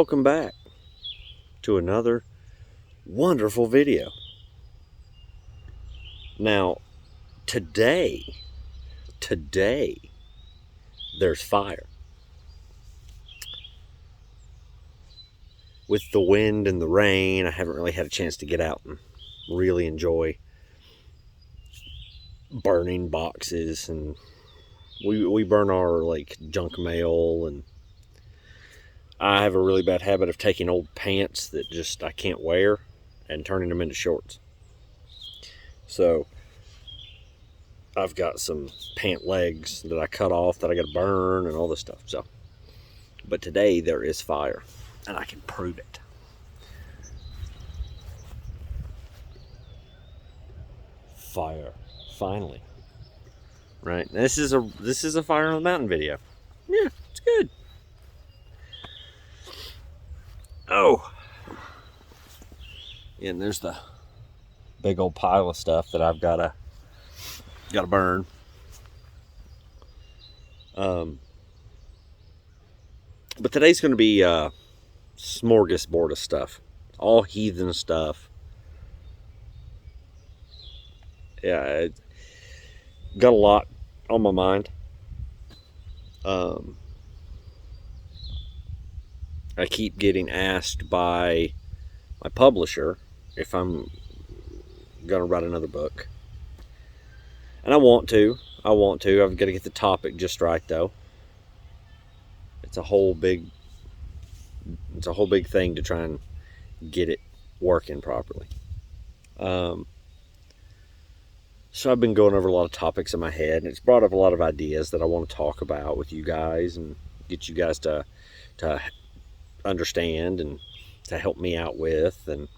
welcome back to another wonderful video. Now, today, there's fire. With the wind and the rain, I haven't really had a chance to get out and really enjoy burning boxes, and we burn our junk mail, and I have a really bad habit of taking old pants that just I can't wear and turning them into shorts. So I've got some pant legs that I cut off that I got to burn and all this stuff. So, but today there is fire, and I can prove it. Fire, finally. Right, this is a fire on the mountain video. Yeah, it's good. Oh, and there's the big old pile of stuff that I've gotta burn. But today's going to be a smorgasbord of stuff, all heathen stuff. Yeah, I got a lot on my mind. I keep getting asked by my publisher if I'm going to write another book. And I want to. I've got to get the topic just right, though. It's a whole big thing to try and get it working properly. So I've been going over a lot of topics in my head, and it's brought up a lot of ideas that I want to talk about with you guys and get you guys to understand and to help me out with. And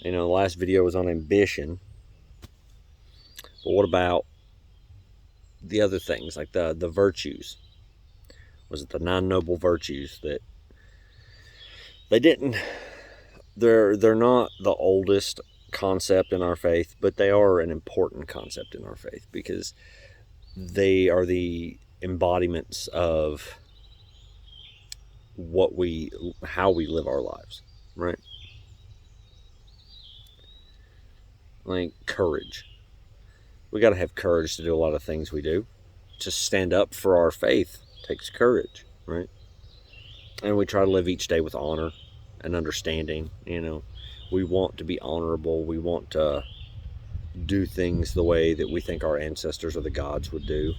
the last video was on ambition, but what about the other things, like the virtues? Was it the 9 noble virtues that they're not the oldest concept in our faith, but they are an important concept in our faith because they are the embodiments of how we live our lives, right? Like courage. We got to have courage to do a lot of things we do. To stand up for our faith takes courage, right? And we try to live each day with honor and understanding. We want to be honorable. We want to do things the way that we think our ancestors or the gods would do.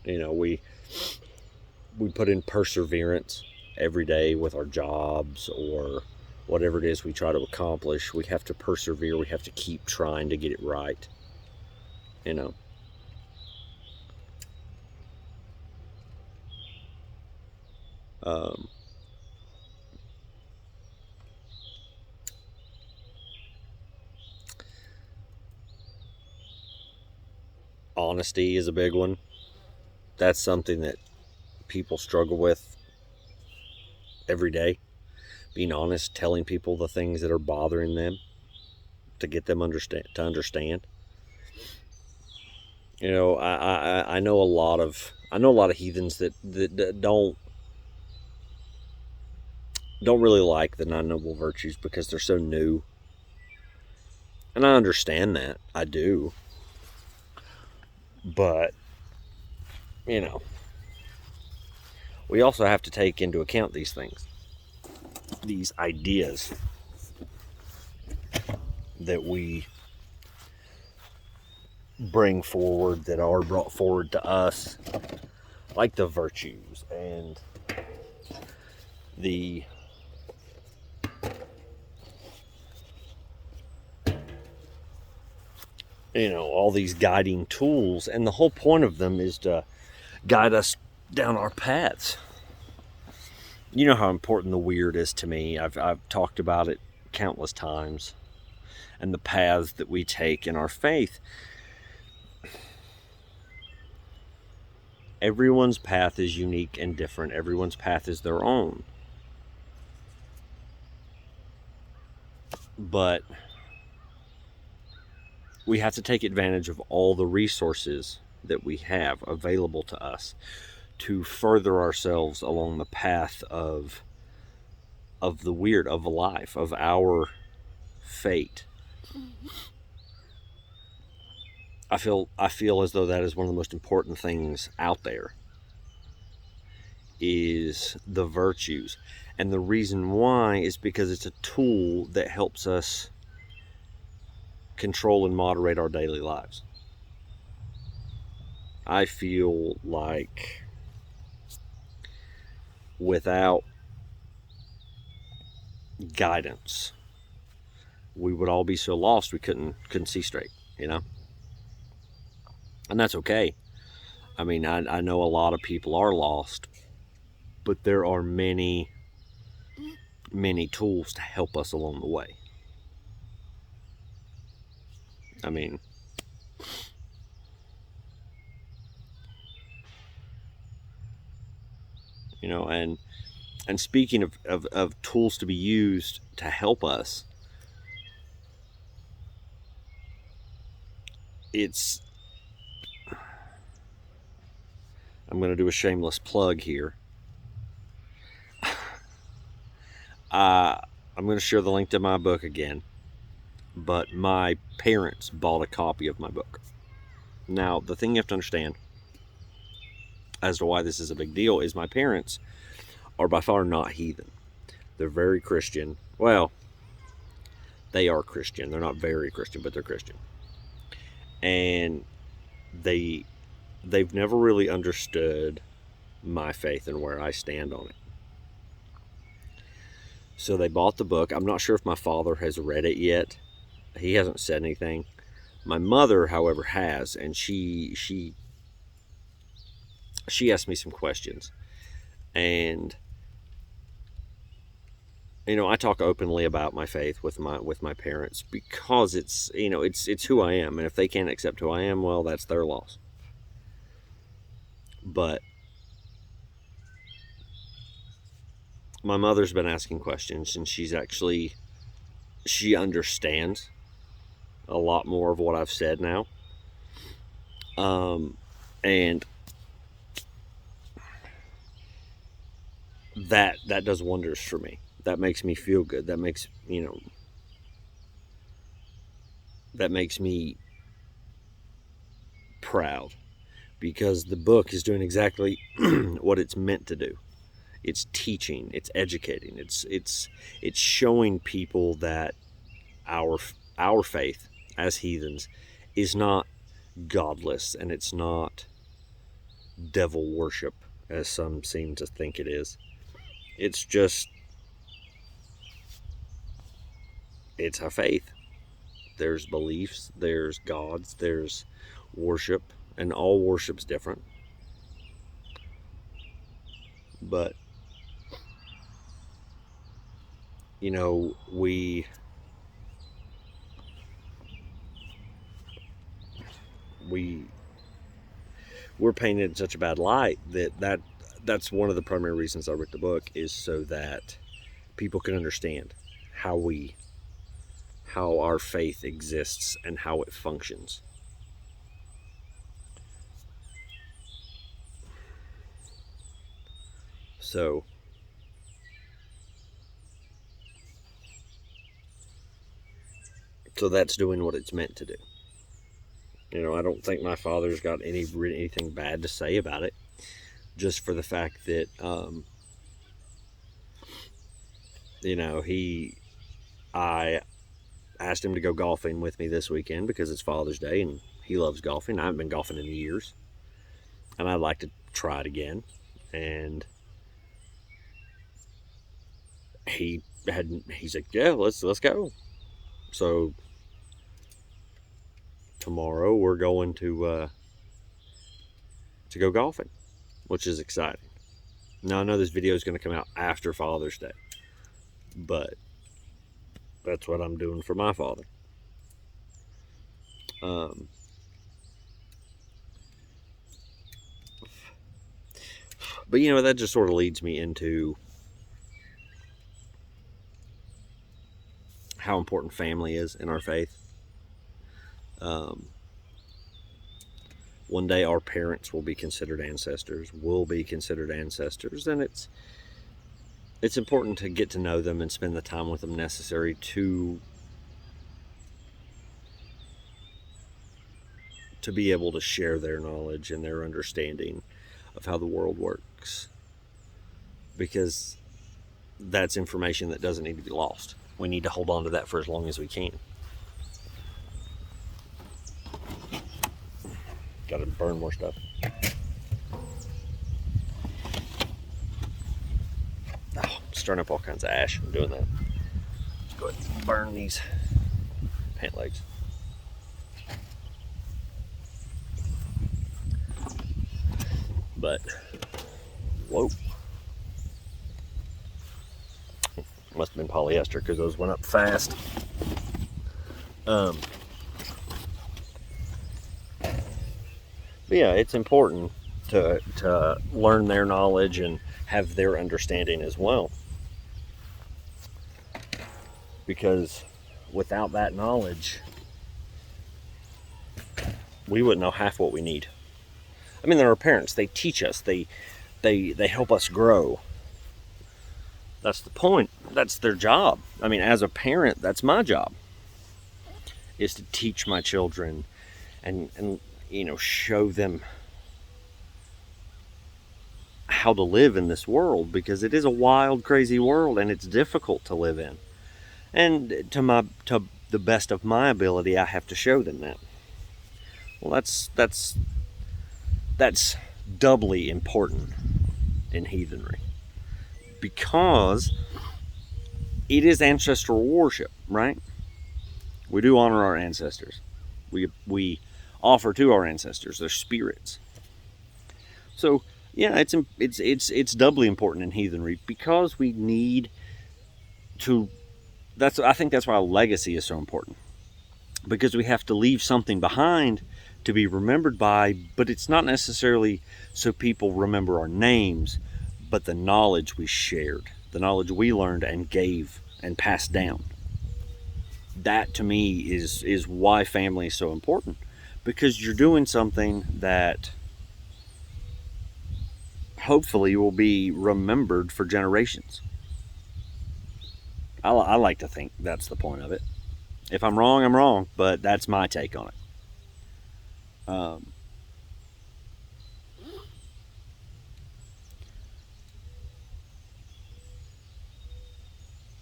We put in perseverance every day with our jobs or whatever it is we try to accomplish. We have to persevere. We have to keep trying to get it right. Honesty is a big one. That's something that people struggle with every day. Being honest, telling people the things that are bothering them to get them to understand. I know a lot of heathens that don't really like the 9 noble virtues because they're so new. And I understand that. I do. But we also have to take into account these things, these ideas that we bring forward, that are brought forward to us, like the virtues and the all these guiding tools, and the whole point of them is to guide us down our paths. You know how important the weird is to me. I've talked about it countless times, and the paths that we take in our faith. Everyone's path is unique and different. Everyone's path is their own. But we have to take advantage of all the resources that we have available to us to further ourselves along the path of the weird, of life, of our fate. I feel as though that is one of the most important things out there, is the virtues. And the reason why is because it's a tool that helps us control and moderate our daily lives. I feel like without guidance, we would all be so lost we couldn't see straight, you know? And that's okay. I mean, I know a lot of people are lost, but there are many tools to help us along the way. I mean, you know, and speaking of tools to be used to help us, I'm going to do a shameless plug here. I'm going to share the link to my book again, but my parents bought a copy of my book. Now, the thing you have to understand as to why this is a big deal is my parents are by far not heathen. They're very Christian. Well, they are Christian. They're not very Christian, but they're Christian. And they've never really understood my faith and where I stand on it. So they bought the book. I'm not sure if my father has read it yet. He hasn't said anything. My mother, however, has, and she asked me some questions. And you know, I talk openly about my faith with my parents because it's, you know, it's who I am, and if they can't accept who I am, well, that's their loss. But my mother's been asking questions, and she understands a lot more of what I've said now. And that does wonders for me. That makes me feel good. That makes, you know, that makes me proud, because the book is doing exactly what it's meant to do. It's teaching, it's educating, it's showing people that our faith as heathens is not godless, and it's not devil worship as some seem to think it is. It's just, it's a faith. There's beliefs, there's gods, there's worship, and all worship's different. But you know, we're painted in such a bad light that's one of the primary reasons I wrote the book, is so that people can understand how our faith exists and how it functions. So that's doing what it's meant to do. You know, I don't think my father's got anything bad to say about it, just for the fact that, you know, I asked him to go golfing with me this weekend because it's Father's Day and he loves golfing. I haven't been golfing in years, and I'd like to try it again. And he's like, yeah, let's go. So tomorrow we're going to go golfing, which is exciting. Now I know this video is going to come out after Father's Day, but that's what I'm doing for my father. But you know, that just sort of leads me into how important family is in our faith. One day our parents will be considered ancestors, will be considered ancestors, and it's important to get to know them and spend the time with them necessary to be able to share their knowledge and their understanding of how the world works. Because that's information that doesn't need to be lost. We need to hold on to that for as long as we can. Got to burn more stuff. Oh, stirring up all kinds of ash. I'm doing that. Let's go ahead and burn these pant legs. But, whoa. Must have been polyester because those went up fast. But yeah, it's important to learn their knowledge and have their understanding as well. Because without that knowledge, we wouldn't know half what we need. I mean, they're our parents. They teach us. They help us grow. That's the point. That's their job. I mean, as a parent, that's my job. Is to teach my children and show them how to live in this world, because it is a wild, crazy world and it's difficult to live in. And to the best of my ability, I have to show them that. Well, that's doubly important in heathenry, because it is ancestral worship, right? We do honor our ancestors. We offer to our ancestors, their spirits. So yeah, it's doubly important in heathenry, because we need to. I think that's why legacy is so important, because we have to leave something behind to be remembered by, but it's not necessarily so people remember our names, but the knowledge we shared, the knowledge we learned and gave and passed down. That to me is why family is so important, because you're doing something that hopefully will be remembered for generations. I like to think that's the point of it. If I'm wrong, I'm wrong, but that's my take on it.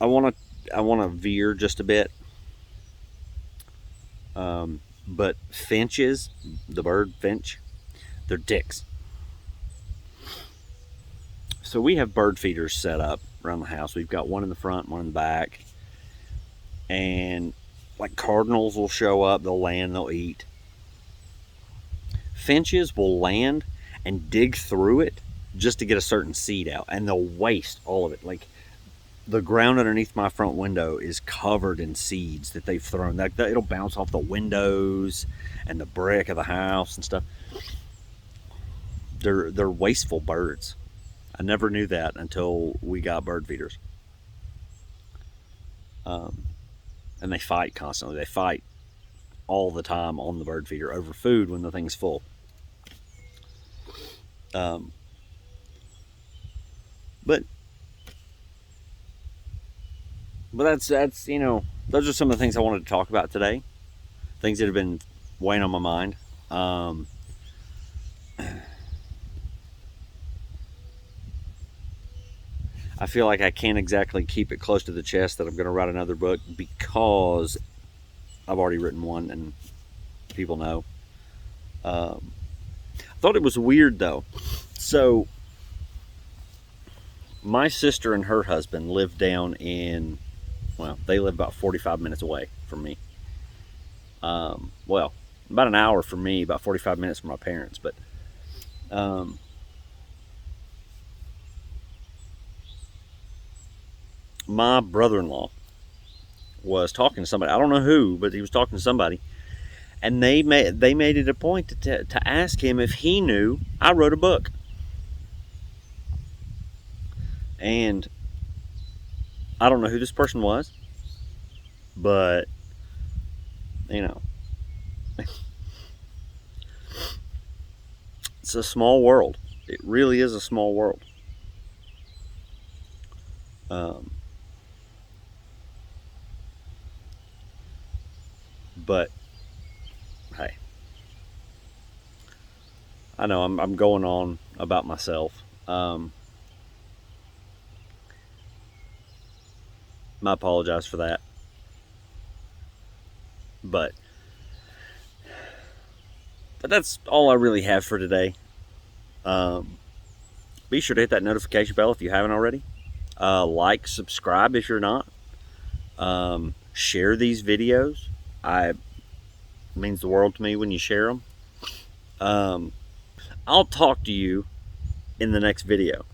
I want to veer just a bit. But finches, the bird finch, they're dicks. So we have bird feeders set up around the house. We've got one in the front, one in the back. And like cardinals will show up, they'll land, they'll eat. Finches will land and dig through it just to get a certain seed out, and they'll waste all of it. Like, the ground underneath my front window is covered in seeds that they've thrown. It'll bounce off the windows and the brick of the house and stuff. They're wasteful birds. I never knew that until we got bird feeders. And they fight constantly. They fight all the time on the bird feeder over food when the thing's full. But that's those are some of the things I wanted to talk about today. Things that have been weighing on my mind. I feel like I can't exactly keep it close to the chest that I'm going to write another book, because I've already written one and people know. I thought it was weird though. So my sister and her husband live down in, they live about 45 minutes away from me. About an hour from me, about 45 minutes from my parents. But my brother-in-law was talking to somebody. I don't know who, but he was talking to somebody. And they made it a point to ask him if he knew I wrote a book. And I don't know who this person was, but it's a small world. It really is a small world. But hey, I know I'm going on about myself. I apologize for that. But that's all I really have for today. Be sure to hit that notification bell if you haven't already. Like, subscribe if you're not. Share these videos. It means the world to me when you share them. I'll talk to you in the next video.